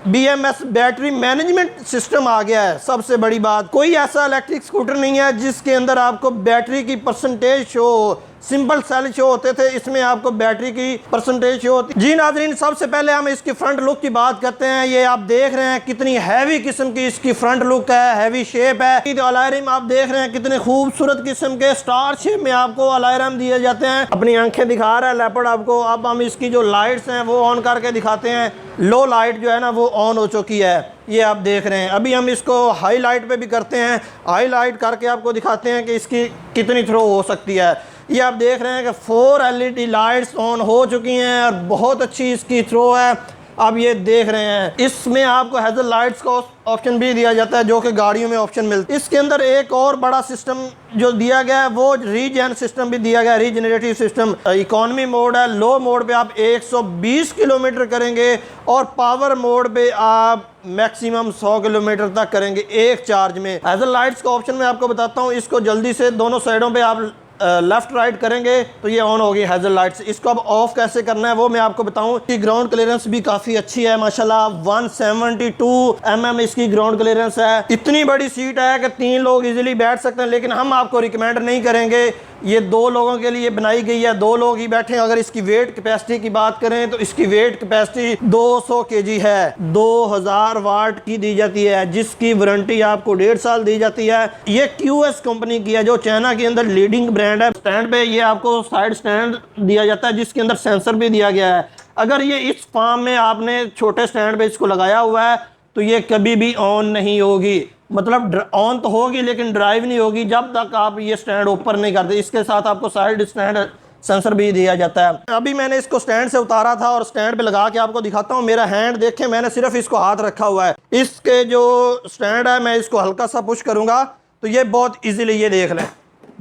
BMS battery management system आ गया है। सबसे बड़ी बात, कोई ऐसा इलेक्ट्रिक स्कूटर नहीं है जिसके अंदर आपको बैटरी की percentage show, simple cell show होते थे, इसमें आपको बैटरी की परसेंटेज शो होती। जी नाजरीन, सबसे पहले हम इसकी फ्रंट लुक की बात करते हैं। ये आप देख रहे हैं कितनी हैवी किस्म की इसकी फ्रंट लुक है, हैवी शेप है। अलायरम आप देख रहे हैं कितने खूबसूरत किस्म के स्टार शेप में आपको अलायरम दिए जाते हैं। अपनी आंखें दिखा रहा है लेपर्ड आपको। अब हम इसकी जो लाइट्स हैं वो ऑन करके दिखाते हैं। लो लाइट जो है ना वो ऑन हो चुकी है, ये आप देख रहे हैं। अभी हम इसको हाई लाइट पे भी करते हैं, हाई लाइट करके आपको दिखाते हैं कि इसकी कितनी थ्रो हो सकती है। ये आप देख रहे हैं कि 4 LED लाइट्स ऑन हो चुकी हैं और बहुत अच्छी इसकी थ्रो है। आप ये देख रहे हैं, इसमें आपको हेजल लाइट्स का ऑप्शन भी दिया जाता है जो कि गाड़ियों में ऑप्शन मिलता है। इसके अंदर एक और बड़ा सिस्टम जो दिया गया है वो रीजन सिस्टम भी दिया गया है, रीजनरेटिव सिस्टम। इकोनॉमी मोड है, लो मोड पे आप 120 किलोमीटर करेंगे और पावर मोड पे आप मैक्सिमम 100 किलोमीटर तक करेंगे एक चार्ज में। हेजल लाइट्स का ऑप्शन मैं आपको बताता हूँ। इसको जल्दी से दोनों साइडों पे आप लेफ्ट राइट करेंगे तो ये ऑन होगी हेजल लाइट्स। इसको अब ऑफ कैसे करना है वो मैं आपको बताऊं। इसकी ग्राउंड क्लियरेंस भी काफ़ी अच्छी है माशाल्लाह, 172 mm इसकी ग्राउंड क्लियरेंस है। इतनी बड़ी सीट है कि 3 लोग इजीली बैठ सकते हैं, लेकिन हम आपको रिकमेंड नहीं करेंगे। ये 2 लोगों के लिए बनाई गई है, 2 लोग ही बैठे। अगर इसकी वेट कैपेसिटी की बात करें तो इसकी वेट कैपेसिटी 200 kg है। 2000 वाट की दी जाती है, जिसकी वारंटी आपको 1.5 साल दी जाती है। ये QS कंपनी की है जो चाइना के अंदर लीडिंग ब्रांड है। स्टैंड पे ये आपको साइड स्टैंड दिया जाता है जिसके अंदर सेंसर भी दिया गया है। अगर ये इस फार्म में आपने छोटे स्टैंड पे इसको लगाया हुआ है तो ये कभी भी ऑन नहीं होगी। मतलब ऑन तो होगी लेकिन ड्राइव नहीं होगी जब तक आप ये स्टैंड ऊपर नहीं करते। इसके साथ आपको साइड स्टैंड सेंसर भी दिया जाता है। अभी मैंने इसको स्टैंड से उतारा था और स्टैंड पे लगा के आपको दिखाता हूँ। मेरा हैंड देखें, मैंने सिर्फ इसको हाथ रखा हुआ है। इसके जो स्टैंड है मैं इसको हल्का सा पुश करूंगा तो ये बहुत ईजिली, ये देख लें,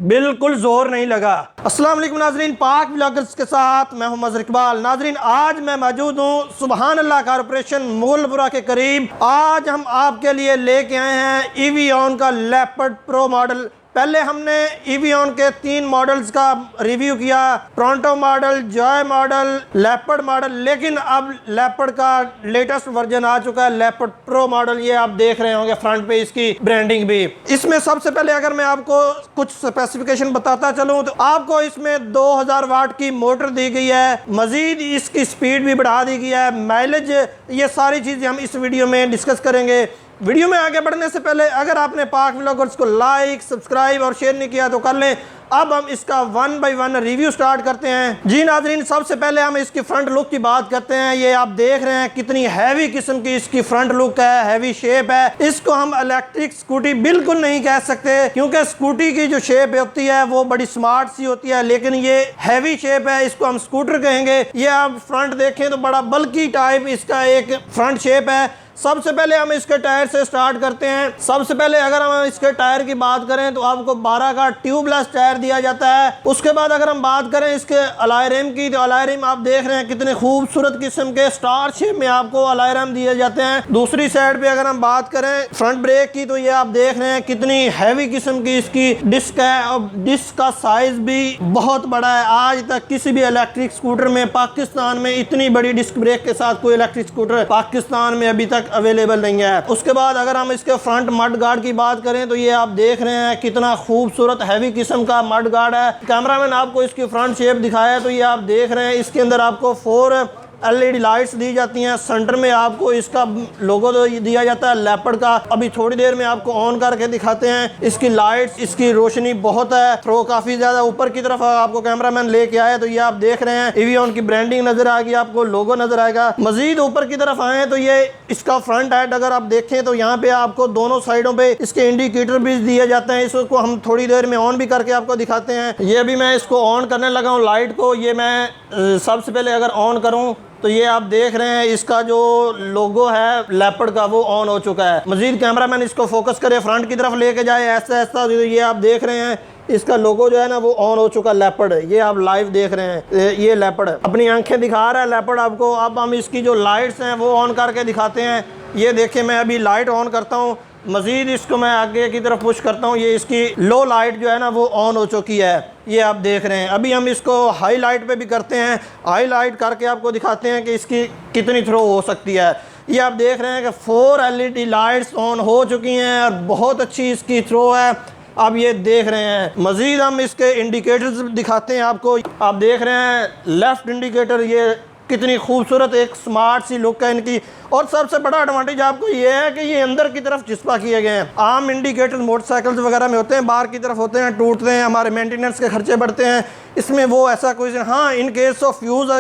बिल्कुल जोर नहीं लगा। अस्सलाम वालेकुम नाजरीन, पाक व्लॉगर्स के साथ मैं हूं मजहर इकबाल। नाजरीन, आज मैं मौजूद हूं सुभान अल्लाह कारपोरेशन मुगलपुरा के करीब। आज हम आपके लिए लेके आए हैं एवियन का लेपर्ड प्रो मॉडल। पहले हमने एवियन के 3 मॉडल्स का रिव्यू किया, pronto model, Joy model, leopard model. लेकिन अब लेपर्ड का लेटेस्ट वर्जन आ चुका है, लेपर्ड प्रो मॉडल। ये आप देख रहे होंगे फ्रंट पे इसकी ब्रांडिंग भी। इसमें सबसे पहले अगर मैं आपको कुछ स्पेसिफिकेशन बताता चलूं तो आपको इसमें 2000 वाट की मोटर दी गई है। मजीद इसकी स्पीड भी बढ़ा दी गई है, माइलेज, ये सारी चीज़ें हम इस वीडियो में डिस्कस करेंगे। वीडियो में आगे बढ़ने से पहले अगर आपने पाक व्लॉगर्स को लाइक, सब्सक्राइब और शेयर नहीं किया तो कर लें। अब हम इसका 1 बाय 1 रिव्यू स्टार्ट करते हैं। जी नाजरीन, सबसे पहले हम इसकी फ्रंट लुक की बात करते हैं। ये आप देख रहे हैं कितनी हैवी किस्म की इसकी फ्रंट लुक है, हैवी शेप है। इसको हम इलेक्ट्रिक स्कूटी बिल्कुल नहीं कह सकते क्योंकि स्कूटी की जो शेप होती है वो बड़ी स्मार्ट सी होती है, लेकिन ये हैवी शेप है, इसको हम स्कूटर कहेंगे। ये आप फ्रंट देखें तो बड़ा बल्कि टाइप इसका एक फ्रंट शेप है। सबसे पहले हम इसके टायर से स्टार्ट करते हैं। सबसे पहले अगर हम इसके टायर की बात करें तो आपको 12 का ट्यूबलेस टायर दिया जाता है। उसके बाद अगर हम बात करें इसके अलायरम की तो अलायरम आप देख रहे हैं कितने खूबसूरत किस्म के स्टार शेप में आपको अलायरम दिए जाते हैं। दूसरी साइड पे अगर हम बात करें फ्रंट ब्रेक की तो ये आप देख रहे हैं कितनी हैवी किस्म की इसकी डिस्क है और डिस्क का साइज भी बहुत बड़ा है। आज तक किसी भी इलेक्ट्रिक स्कूटर में पाकिस्तान में इतनी बड़ी डिस्क ब्रेक के साथ कोई इलेक्ट्रिक स्कूटर पाकिस्तान में अभी तक अवेलेबल नहीं है। उसके बाद अगर हम इसके फ्रंट मड गार्ड की बात करें तो ये आप देख रहे हैं कितना खूबसूरत हैवी किस्म का मड गार्ड है। कैमरामैन आपको इसकी फ्रंट शेप दिखाया है तो ये आप देख रहे हैं इसके अंदर आपको 4 LED लाइट्स दी जाती हैं। सेंटर में आपको इसका लोगो दिया जाता है लेपर्ड का। अभी थोड़ी देर में आपको ऑन करके दिखाते हैं। इसकी लाइट्स, इसकी रोशनी बहुत है, थ्रो काफ़ी ज़्यादा ऊपर की तरफ आपको कैमरामैन लेके आए तो ये आप देख रहे हैं एवियन की ब्रांडिंग नज़र आएगी, आपको लोगो नज़र आएगा। मजीद ऊपर की तरफ आए तो ये इसका फ्रंट हेड अगर आप देखें तो यहाँ पे आपको दोनों साइडों पे इसके इंडिकेटर भी दिए जाते हैं। इसको हम थोड़ी देर में ऑन भी करके आपको दिखाते हैं। ये अभी मैं इसको ऑन करने लगा हूँ लाइट को। ये मैं सबसे पहले अगर ऑन करूँ तो ये आप देख रहे हैं इसका जो लोगो है लेपर्ड का वो ऑन हो चुका है। मजीद कैमरामैन इसको फोकस करे, फ्रंट की तरफ लेके जाए ऐसा ऐसा, तो ये आप देख रहे हैं इसका लोगो जो है ना वो ऑन हो चुका लेपर्ड। ये आप लाइव देख रहे हैं, ये लेपर्ड अपनी आंखें दिखा रहा है लेपर्ड आपको। अब हम इसकी जो लाइट्स हैं वो ऑन करके दिखाते हैं। ये देखें, मैं अभी लाइट ऑन करता हूँ, मज़ीद इसको मैं आगे की तरफ पुश करता हूँ, ये इसकी लो लाइट जो है ना वो ऑन हो चुकी है। ये आप देख रहे हैं। अभी हम इसको हाई लाइट पे भी करते हैं, हाई लाइट करके आपको दिखाते हैं कि इसकी कितनी थ्रो हो सकती है। ये आप देख रहे हैं कि 4 LED लाइट्स ऑन हो चुकी हैं और बहुत अच्छी इसकी थ्रो है। आप ये देख रहे हैं। मज़ीद हम इसके इंडिकेटर्स दिखाते हैं आपको। आप देख रहे हैं लेफ़्ट इंडिकेटर, ये कितनी खूबसूरत एक स्मार्ट सी लुक है इनकी। और सबसे बड़ा एडवांटेज आपको ये है कि ये अंदर की तरफ चिस्पा किए गए हैं। आम इंडिकेटर मोटरसाइकिल्स वगैरह में होते हैं, बाहर की तरफ होते हैं, टूटते हैं, हमारे मेंटेनेंस के खर्चे बढ़ते हैं। इसमें वो ऐसा कोई, हाँ इन केस ऑफ फ्यूज़,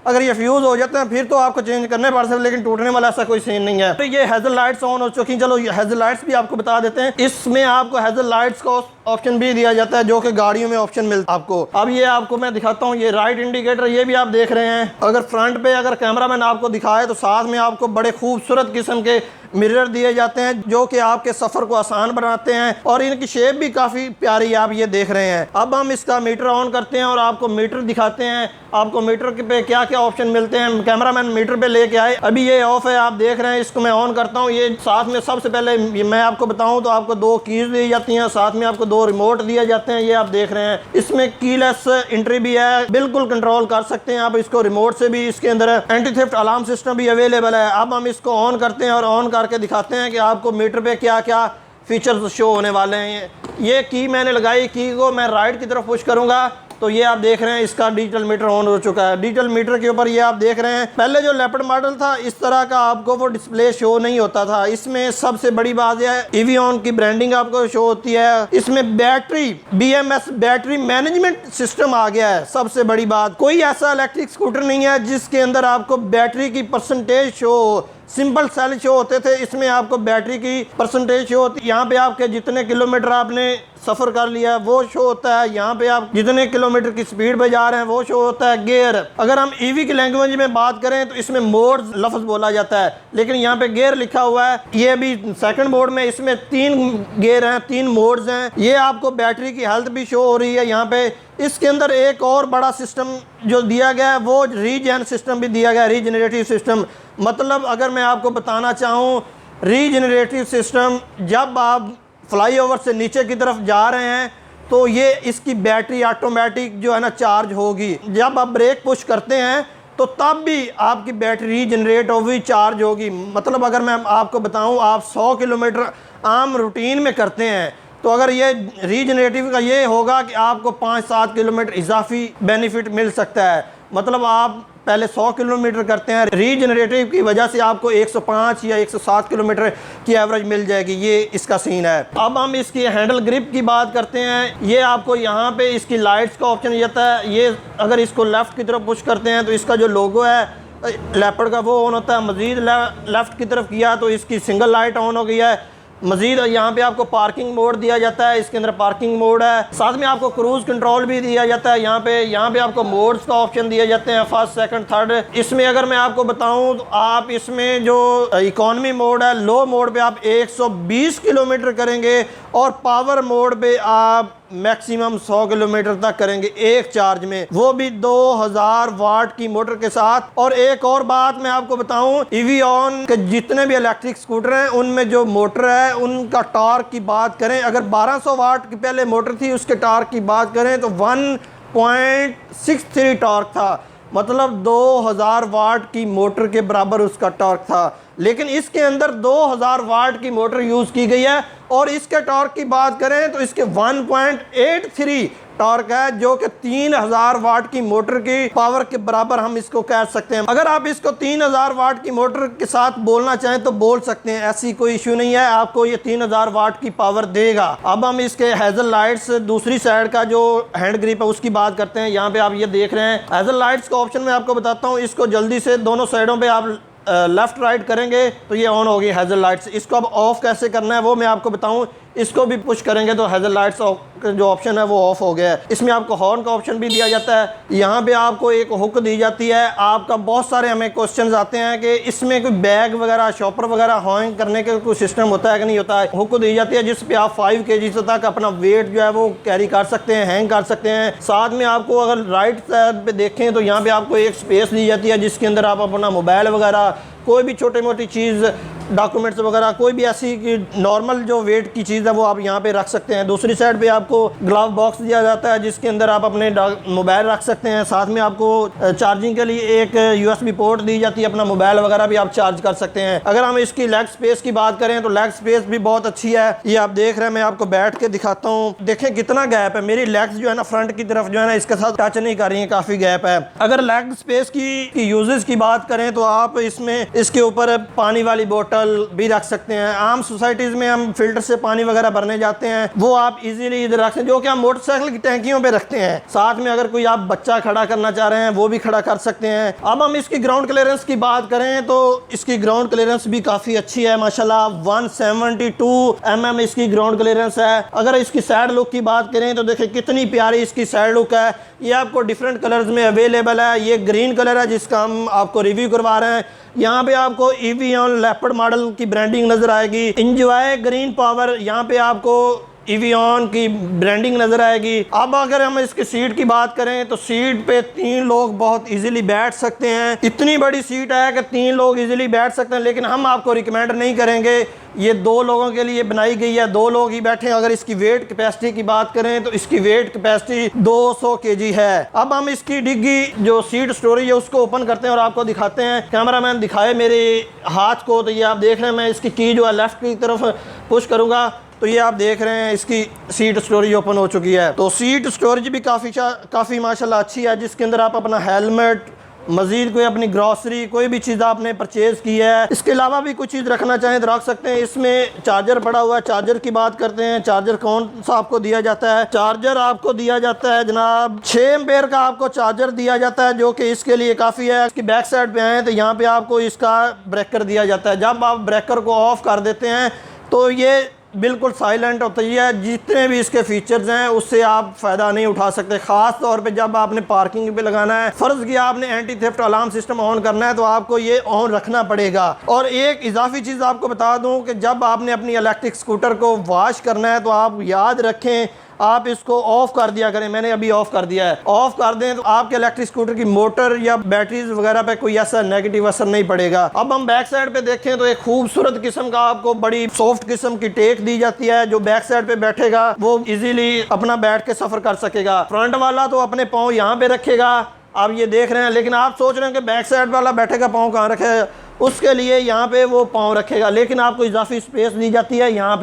अगर ये फ्यूज़ हो जाते हैं फिर तो आपको चेंज करने पड़ सकते हैं, लेकिन टूटने वाला ऐसा कोई सीन नहीं है। तो ये हेज़ल लाइट्स ऑन हो चुकी हैं। चलो ये हेज़ल लाइट्स भी आपको बता देते हैं। इसमें आपको हेज़ल लाइट्स का ऑप्शन भी दिया जाता है, जो कि गाड़ियों में ऑप्शन मिलता है आपको। अब ये आपको मैं दिखाता हूँ, ये राइट इंडिकेटर, ये भी आप देख रहे हैं। अगर फ्रंट पे अगर कैमरामैन आपको दिखाए तो साथ में आपको बड़े खूबसूरत किस्म के मिरर दिए जाते हैं, जो कि आपके सफ़र को आसान बनाते हैं और इनकी शेप भी काफ़ी प्यारी है, आप ये देख रहे हैं। अब हम इसका मीटर ऑन करते हैं और आपको मीटर दिखाते हैं, आपको मीटर पे क्या क्या ऑप्शन मिलते हैं। कैमरामैन मीटर पे लेके आए, अभी ये ऑफ है, आप देख रहे हैं। इसको मैं ऑन करता हूँ। ये साथ में सबसे पहले मैं आपको बताऊँ तो आपको 2 कीज़ दी जाती हैं, साथ में आपको 2 रिमोट दिए जाते हैं। ये आप देख रहे हैं। इसमें कीलेस एंट्री भी है, बिल्कुल कंट्रोल कर सकते हैं आप इसको रिमोट से भी। इसके अंदर एंटी थेफ्ट अलार्म सिस्टम भी अवेलेबल है। अब हम इसको ऑन करते हैं और ऑन करके दिखाते हैं कि आपको मीटर पे क्या क्या फीचर्स शो होने वाले हैं। ये की मैंने लगाई, की को मैं राइट की तरफ पुश करूंगा तो ये आप देख रहे हैं इसका डिजिटल मीटर ऑन हो चुका है। डिजिटल मीटर के ऊपर ये आप देख रहे हैं, पहले जो लेपर्ड मॉडल था इस तरह का आपको वो डिस्प्ले शो नहीं होता था। इसमें सबसे बड़ी बात यह है एवियन की ब्रांडिंग आपको शो होती है। इसमें battery BMS battery management system आ गया है। सबसे बड़ी बात, कोई ऐसा इलेक्ट्रिक स्कूटर नहीं है जिसके अंदर आपको बैटरी की परसेंटेज शो हो। सिंपल सेल शो होते थे, इसमें आपको बैटरी की परसेंटेज शो होती है। यहाँ पे आपके जितने किलोमीटर आपने सफ़र कर लिया वो शो होता है। यहाँ पे आप जितने किलोमीटर की स्पीड पे जा रहे हैं वो शो होता है। गियर, अगर हम EV की लैंग्वेज में बात करें तो इसमें मोड्स लफ्ज़ बोला जाता है, लेकिन यहाँ पे गियर लिखा हुआ है। ये भी सेकंड मोड में, इसमें 3 गियर हैं, 3 मोड्स हैं। ये आपको बैटरी की हेल्थ भी शो हो रही है यहाँ पे। इसके अंदर एक और बड़ा सिस्टम जो दिया गया है वो रीजन सिस्टम भी दिया गया है, रीजनरेटिव सिस्टम। मतलब अगर मैं आपको बताना चाहूँ, रीजनरेटिव सिस्टम, जब आप फ्लाईओवर से नीचे की तरफ जा रहे हैं तो ये इसकी बैटरी ऑटोमेटिक जो है ना चार्ज होगी। जब आप ब्रेक पुश करते हैं तो तब भी आपकी बैटरी रीजनरेट होगी, चार्ज होगी। मतलब अगर मैं आपको बताऊं, आप 100 किलोमीटर आम रूटीन में करते हैं तो अगर ये रीजनरेटिव का ये होगा कि आपको 5-7 किलोमीटर इजाफी बेनिफिट मिल सकता है। मतलब आप पहले 100 किलोमीटर करते हैं, रीजनरेटिव की वजह से आपको 105 या 107 किलोमीटर की एवरेज मिल जाएगी। ये इसका सीन है। अब हम इसकी हैंडल ग्रिप की बात करते हैं। ये आपको यहाँ पे इसकी लाइट्स का ऑप्शन जाता है। ये अगर इसको लेफ़्ट की तरफ पुश करते हैं तो इसका जो लोगो है लेपर्ड का वो ऑन होता है। मज़ीद लेफ़्ट की तरफ किया तो इसकी सिंगल लाइट ऑन हो गई है। मज़ीद यहाँ पे आपको पार्किंग मोड दिया जाता है, इसके अंदर पार्किंग मोड है। साथ में आपको क्रूज़ कंट्रोल भी दिया जाता है। यहाँ पे आपको मोड्स का ऑप्शन दिए जाते हैं, फर्स्ट, सेकंड, थर्ड। इसमें अगर मैं आपको बताऊँ तो आप इसमें जो इकॉनमी मोड है, लो मोड पे आप 120 किलोमीटर करेंगे और पावर मोड पे आप मैक्सिमम 100 किलोमीटर तक करेंगे एक चार्ज में, वो भी 2000 वाट की मोटर के साथ। और एक और बात मैं आपको बताऊं, एवियन के जितने भी इलेक्ट्रिक स्कूटर हैं उनमें जो मोटर है उनका टॉर्क की बात करें, अगर 1200 वाट की पहले मोटर थी उसके टॉर्क की बात करें तो 1.63 टॉर्क था। मतलब 2000 वाट की मोटर के बराबर उसका टॉर्क था। लेकिन इसके अंदर 2000 वाट की मोटर यूज़ की गई है और इसके टॉर्क की बात करें तो इसके 1.83 टॉर्क है, जो कि 3000 वाट की मोटर की पावर के बराबर हम इसको कह सकते हैं। अगर आप इसको 3000 वाट की मोटर के साथ बोलना चाहें तो बोल सकते हैं, ऐसी कोई इशू नहीं है, आपको ये 3000 वाट की पावर देगा। अब हम इसके हेज़ल लाइट्स दूसरी साइड का जो हैंड ग्रिप है उसकी बात करते हैं। यहाँ पे आप ये देख रहे हैं हेज़ल लाइट्स का ऑप्शन मैं आपको बताता हूँ। इसको जल्दी से दोनों साइडों पे आप लेफ्ट राइट करेंगे तो ये ऑन होगी हेज़ल लाइट्स। इसको अब ऑफ कैसे करना है वो मैं आपको बताऊं। इसको भी पुश करेंगे तो हेज़ल लाइट्स जो ऑप्शन है वो ऑफ हो गया है। इसमें आपको हॉर्न का ऑप्शन भी दिया जाता है। यहाँ पे आपको एक हुक दी जाती है। आपका बहुत सारे हमें क्वेश्चंस आते हैं कि इसमें कोई बैग वगैरह, शॉपर वगैरह हैंग करने का कोई सिस्टम होता है कि नहीं होता है। हुक दी जाती है जिस पे आप 5 kg से तक अपना वेट जो है वो कैरी कर सकते हैं, हैंग कर सकते हैं। साथ में आपको अगर राइट साइड पे देखें तो यहाँ पे आपको एक स्पेस दी जाती है जिसके अंदर आप अपना मोबाइल वगैरह कोई भी छोटी मोटी चीज़ डॉक्यूमेंट्स वगैरह, कोई भी ऐसी नॉर्मल जो वेट की चीज़ है वो आप यहाँ पे रख सकते हैं। दूसरी साइड पे आपको ग्लव बॉक्स दिया जाता है जिसके अंदर आप अपने मोबाइल रख सकते हैं। साथ में आपको चार्जिंग के लिए एक USB पोर्ट दी जाती है, अपना मोबाइल वगैरह भी आप चार्ज कर सकते हैं। अगर हम इसकी लेग स्पेस की बात करें तो लेग स्पेस भी बहुत अच्छी है। ये आप देख रहे हैं, मैं आपको बैठ के दिखाता हूँ। देखें कितना गैप है, मेरी लेग्स जो है ना फ्रंट की तरफ जो है ना इसके साथ टच नहीं कर रही है, काफी गैप है। अगर लेग स्पेस की यूजेस की बात करें तो आप इसमें इसके ऊपर पानी वाली बोतल भी रख सकते हैं। आम सोसाइटीज में हम फिल्टर से पानी वगैरह भरने जाते हैं, वो आप इजीली इधर रख सकते हैं, जो कि हम मोटरसाइकिल की टैंकियों पे रखते हैं। साथ में अगर कोई आप बच्चा खड़ा करना चाह रहे हैं वो भी खड़ा कर सकते हैं। अब हम इसकी ग्राउंड क्लियरेंस की बात करें तो इसकी ग्राउंड क्लियरेंस भी काफी अच्छी है माशाल्लाह। 172 mm इसकी ग्राउंड क्लियरेंस है। अगर इसकी साइड लुक की बात करें तो देखिए कितनी प्यारी इसकी साइड लुक है। ये आपको डिफरेंट कलर्स में अवेलेबल है। ये ग्रीन कलर है जिसका हम आपको रिव्यू करवा रहे हैं। यहाँ पे आपको एवियन लेपर्ड मॉडल की ब्रांडिंग नजर आएगी। एंजॉय ग्रीन पावर, यहाँ पे आपको एवियन की ब्रांडिंग नजर आएगी। अब अगर हम इसकी सीट की बात करें तो सीट पे 3 लोग बहुत इजीली बैठ सकते हैं। इतनी बड़ी सीट है कि 3 लोग इजीली बैठ सकते हैं, लेकिन हम आपको रिकमेंड नहीं करेंगे। ये 2 लोगों के लिए बनाई गई है, 2 लोग ही बैठे। अगर इसकी वेट कैपेसिटी की बात करें तो इसकी वेट कैपेसिटी 200 kg है। अब हम इसकी डिग्गी जो सीट स्टोरेज है उसको ओपन करते हैं और आपको दिखाते हैं। कैमरामैन दिखाए मेरे हाथ को, तो ये आप देख रहे हैं, मैं इसकी की जो है लेफ्ट की तरफ पुश करूंगा तो ये आप देख रहे हैं इसकी सीट स्टोरेज ओपन हो चुकी है। तो सीट स्टोरेज भी काफ़ी माशाल्लाह अच्छी है, जिसके अंदर आप अपना हेलमेट, मजीद कोई अपनी ग्रॉसरी, कोई भी चीज़ आपने परचेज़ की है, इसके अलावा भी कुछ चीज़ रखना चाहें तो रख सकते हैं। इसमें चार्जर पड़ा हुआ है। चार्जर की बात करते हैं, चार्जर कौन सा आपको दिया जाता है? चार्जर आपको दिया जाता है जनाब 6 एम्पेयर का आपको चार्जर दिया जाता है, जो कि इसके लिए काफ़ी है। इसकी बैक साइड पे आए तो यहाँ पे आपको इसका ब्रेकर दिया जाता है। जब आप ब्रेकर को ऑफ कर देते हैं तो ये बिल्कुल साइलेंट होता है। जितने भी इसके फीचर्स हैं उससे आप फ़ायदा नहीं उठा सकते। ख़ास तौर पे जब आपने पार्किंग पे लगाना है, फ़र्ज़ किया आपने anti theft alarm system on करना है तो आपको ये ऑन रखना पड़ेगा। और एक इजाफी चीज़ आपको बता दूं कि जब आपने अपनी इलेक्ट्रिक स्कूटर को वॉश करना है तो आप याद रखें आप इसको ऑफ कर दिया करें। मैंने अभी ऑफ कर दिया है। ऑफ कर दें तो आपके इलेक्ट्रिक स्कूटर की मोटर या बैटरीज वगैरह पे कोई ऐसा नेगेटिव असर नहीं पड़ेगा। अब हम बैक साइड पे देखें तो एक खूबसूरत किस्म का आपको बड़ी सॉफ्ट किस्म की टेक दी जाती है। जो बैक साइड पे बैठेगा वो इजीली अपना बैठ के सफर कर सकेगा। फ्रंट वाला तो अपने पाँव यहाँ पे रखेगा, आप ये देख रहे हैं, लेकिन आप सोच रहे हैं कि बैक साइड वाला बैठेगा पाँव कहाँ रखेगा, उसके लिए यहाँ पे वो पाँव रखेगा। लेकिन आपको इजाफी स्पेस दी जाती है यहाँ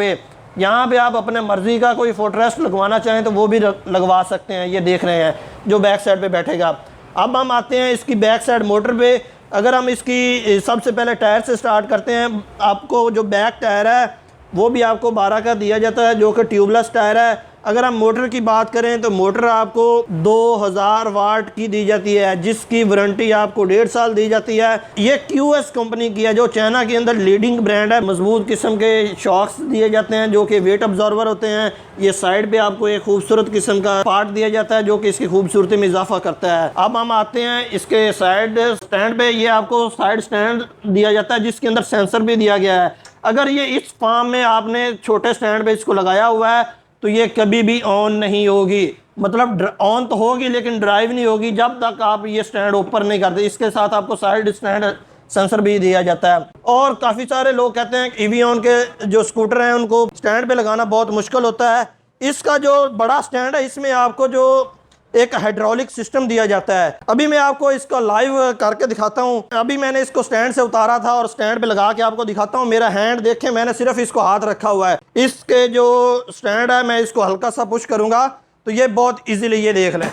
पे आप अपने मर्जी का कोई फुटरेस्ट लगवाना चाहें तो वो भी लगवा सकते हैं। ये देख रहे हैं जो बैक साइड पे बैठेगा। अब हम आते हैं इसकी बैक साइड मोटर पे। अगर हम इसकी सबसे पहले टायर से स्टार्ट करते हैं, आपको जो बैक टायर है वो भी आपको 12 का दिया जाता है, जो कि ट्यूबलेस टायर है। अगर हम मोटर की बात करें तो मोटर आपको 2000 वाट की दी जाती है, जिसकी वारंटी आपको 1.5 साल दी जाती है। ये QS कंपनी की है, जो चाइना के अंदर लीडिंग ब्रांड है। मजबूत किस्म के शॉक्स दिए जाते हैं जो कि वेट अब्जॉर्वर होते हैं। ये साइड पे आपको एक खूबसूरत किस्म का पार्ट दिया जाता है जो कि इसकी खूबसूरती में इजाफा करता है। अब हम आते हैं इसके साइड स्टैंड पे। ये आपको साइड स्टैंड दिया जाता है जिसके अंदर सेंसर भी दिया गया है। अगर ये इस फार्म में आपने छोटे स्टैंड पे इसको लगाया हुआ है तो ये कभी भी ऑन नहीं होगी। मतलब ऑन तो होगी लेकिन ड्राइव नहीं होगी जब तक आप ये स्टैंड ऊपर नहीं करते। इसके साथ आपको साइड स्टैंड सेंसर भी दिया जाता है। और काफ़ी सारे लोग कहते हैं एवियन के जो स्कूटर हैं उनको स्टैंड पे लगाना बहुत मुश्किल होता है। इसका जो बड़ा स्टैंड है इसमें आपको जो एक हाइड्रोलिक सिस्टम दिया जाता है। अभी मैं आपको इसको लाइव करके दिखाता हूँ। अभी मैंने इसको स्टैंड से उतारा था और स्टैंड पे लगा के आपको दिखाता हूँ। मेरा हैंड देखें, मैंने सिर्फ इसको हाथ रखा हुआ है। इसके जो स्टैंड है मैं इसको हल्का सा पुश करूंगा तो ये बहुत इजीली, ये देख लें,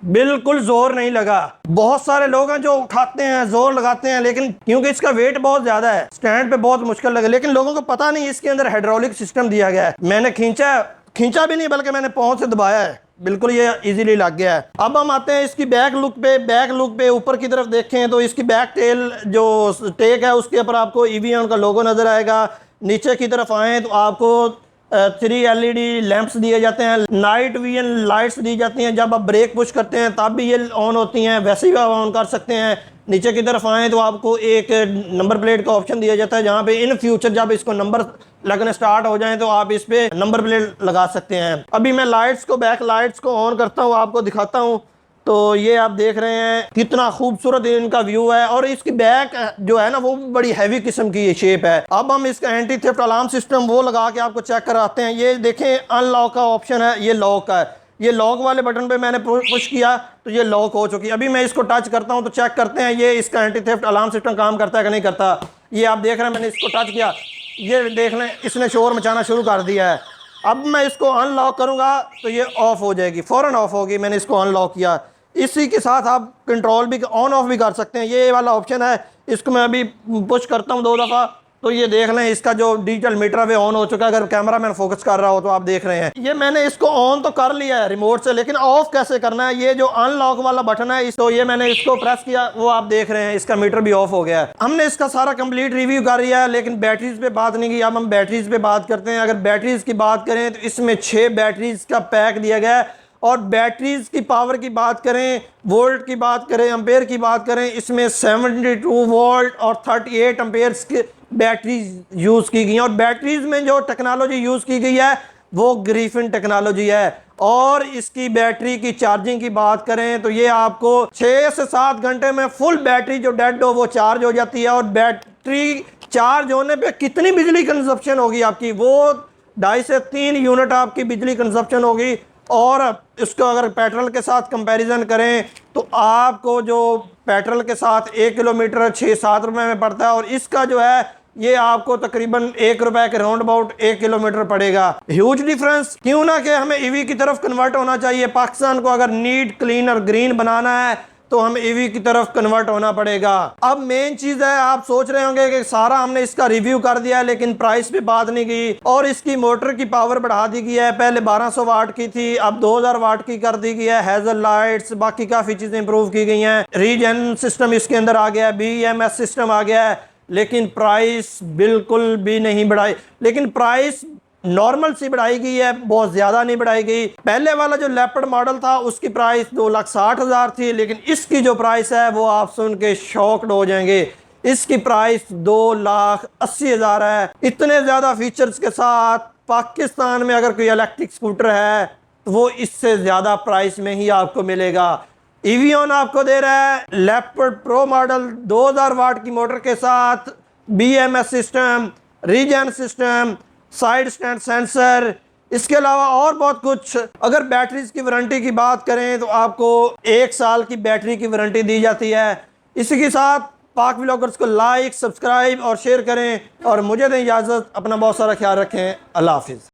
बिल्कुल जोर नहीं लगा। बहुत सारे लोग हैं जो उठाते हैं, जोर लगाते हैं, लेकिन क्योंकि इसका वेट बहुत ज्यादा है स्टैंड पे बहुत मुश्किल लगे। लेकिन लोगों को पता नहीं इसके अंदर हाइड्रोलिक सिस्टम दिया गया है। मैंने खींचा भी नहीं बल्कि मैंने पाँव से दबाया है, बिल्कुल ये इजीली लग गया है। अब हम आते हैं इसकी बैक लुक पे ऊपर की तरफ देखें तो इसकी बैक टेल जो टेक है उसके ऊपर आपको एवियन का लोगो नजर आएगा। नीचे की तरफ आए तो आपको 3 LED लैंप्स दिए जाते हैं। नाइट विजन लाइट्स दी जाती हैं। जब आप ब्रेक पुश करते हैं तब भी ये ऑन होती हैं, वैसे भी आप ऑन कर सकते हैं। नीचे की तरफ आए तो आपको एक नंबर प्लेट का ऑप्शन दिया जाता है, जहाँ पे इन फ्यूचर जब इसको नंबर लगने स्टार्ट हो जाएं तो आप इस पे नंबर प्लेट लगा सकते हैं। अभी मैं बैक लाइट्स को ऑन करता हूँ, आपको दिखाता हूँ। तो ये आप देख रहे हैं कितना खूबसूरत इनका व्यू है, और इसकी बैक जो है ना वो बड़ी हैवी किस्म की ये शेप है। अब हम इसका एंटी थेफ्ट अलार्म सिस्टम वो लगा के आपको चेक कराते हैं। ये देखें अनलॉक का ऑप्शन है, ये लॉक है, ये लॉक वाले बटन पे मैंने पुश किया तो ये लॉक हो चुकी है। अभी मैं इसको टच करता हूँ तो चेक करते हैं ये इसका एंटी थेफ्ट अलार्म सिस्टम काम करता है कि नहीं करता। ये आप देख रहे हैं मैंने इसको टच किया, ये देख लें इसने शोर मचाना शुरू कर दिया है। अब मैं इसको अनलॉक करूँगा तो ये ऑफ हो जाएगी, फ़ौरन ऑफ होगी। मैंने इसको अनलॉक किया। इसी के साथ आप कंट्रोल भी ऑन ऑफ भी कर सकते हैं, ये वाला ऑप्शन है। इसको मैं अभी पुश करता हूँ 2 दफ़ा तो ये देख लें इसका जो डिजिटल मीटर है ऑन हो चुका है। अगर कैमरा मैन फोकस कर रहा हो तो आप देख रहे हैं ये मैंने इसको ऑन तो कर लिया है रिमोट से, लेकिन ऑफ कैसे करना है, ये जो अनलॉक वाला बटन है तो ये मैंने इसको प्रेस किया, वो आप देख रहे हैं इसका मीटर भी ऑफ हो गया है। हमने इसका सारा कंप्लीट रिव्यू कर लिया है, लेकिन बैटरीज पे बात नहीं की। अब हम बैटरीज पे बात करते हैं। अगर बैटरीज की बात करें तो इसमें 6 बैटरीज का पैक दिया गया है, और बैटरीज की पावर की बात करें, वोल्ट की बात करें, एम्पेयर की बात करें, इसमें 72 वोल्ट और 38 एम्पेयर्स की बैटरीज यूज़ की गई हैं। और बैटरीज में जो टेक्नोलॉजी यूज़ की गई है वो ग्रिफिन टेक्नोलॉजी है। और इसकी बैटरी की चार्जिंग की बात करें तो ये आपको 6 से 7 घंटे में फुल बैटरी जो डेड हो वो चार्ज हो जाती है। और बैटरी चार्ज होने पे कितनी बिजली कंजप्शन होगी आपकी, वो 2.5 से 3 यूनिट आपकी बिजली कंजप्शन होगी। और इसको अगर पेट्रोल के साथ कंपैरिजन करें तो आपको जो पेट्रोल के साथ 1 किलोमीटर 6-7 रुपए में पड़ता है, और इसका जो है ये आपको तकरीबन 1 रुपए के राउंड अबाउट 1 किलोमीटर पड़ेगा। Huge difference. क्यों ना कि हमें ईवी की तरफ कन्वर्ट होना चाहिए। पाकिस्तान को अगर नीट, क्लीन और ग्रीन बनाना है तो हम ईवी की तरफ कन्वर्ट होना पड़ेगा। अब मेन चीज है, आप सोच रहे होंगे कि सारा हमने इसका रिव्यू कर दिया है लेकिन प्राइस पे बात नहीं की। और इसकी मोटर की पावर बढ़ा दी गई है, पहले 1200 वाट की थी, अब 2000 वाट की कर दी गई है। हेजल लाइट्स, बाकी काफी चीजें इंप्रूव की गई हैं। रीजन सिस्टम इसके अंदर आ गया है, BMS सिस्टम आ गया है, लेकिन प्राइस बिल्कुल भी नहीं बढ़ाई। लेकिन प्राइस नॉर्मल सी बढ़ाई गई है, बहुत ज्यादा नहीं बढ़ाई गई। पहले वाला जो लेपर्ड मॉडल था उसकी प्राइस 2,60,000 थी, लेकिन इसकी जो प्राइस है वो आप सुन के शॉक्ड हो जाएंगे। इसकी प्राइस 2,80,000 है। इतने ज्यादा फीचर्स के साथ पाकिस्तान में अगर कोई इलेक्ट्रिक स्कूटर है तो वो इससे ज्यादा प्राइस में ही आपको मिलेगा। इवियन आपको दे रहा है लेपर्ड प्रो मॉडल 2000 वाट की मोटर के साथ, BMS system, regen system, side stand sensor, इसके अलावा और बहुत कुछ। अगर बैटरीज की वारंटी की बात करें तो आपको 1 साल की बैटरी की वारंटी दी जाती है। इसी के साथ पाक व्लॉगर्स को लाइक, सब्सक्राइब और शेयर करें, और मुझे दें इजाज़त। अपना बहुत सारा ख्याल रखें। अल्लाह हाफिज़।